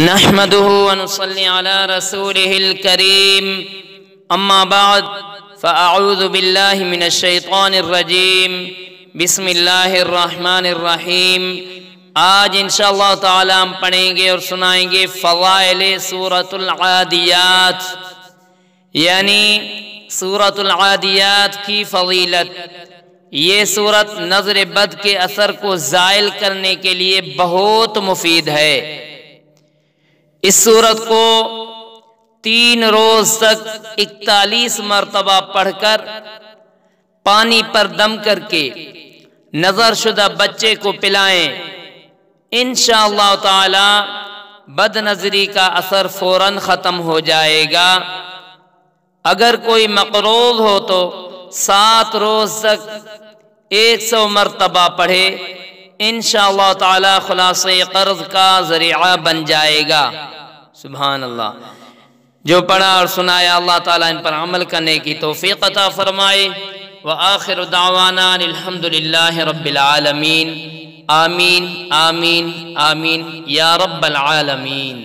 نحمده ونصلي على رسوله الكريم اما بعد فاعوذ بالله من الشیطان الرجیم بسم اللہ الرحمن الرحیم۔ آج انشاءاللہ تعالی ہم پڑھیں گے اور سنائیں گے فضائل سورۃ العادیات، یعنی سورۃ العادیات کی فضیلت۔ یہ سورت نظر بد کے اثر کو زائل کرنے کے لیے بہت مفید ہے۔ اس سورت کو 3 روز تک 41 مرتبہ پڑھ کر پانی پر دم کر کے نظر شدہ بچے کو پلائیں، انشاءاللہ تعالی بد نظری کا اثر فوراً ختم ہو جائے گا۔ اگر کوئی مقروض ہو تو 7 روز تک 100 مرتبہ پڑھے، انشاءاللہ تعالی خلاصے قرض کا ذریعہ بن جائے گا۔ سبحان اللہ۔ جو پڑھا اور سنایا اللہ تعالیٰ ان پر عمل کرنے کی توفیق عطا فرمائے۔ وآخر دعوانا الحمدللہ رب العالمین۔ آمین آمین آمین یا رب العالمین۔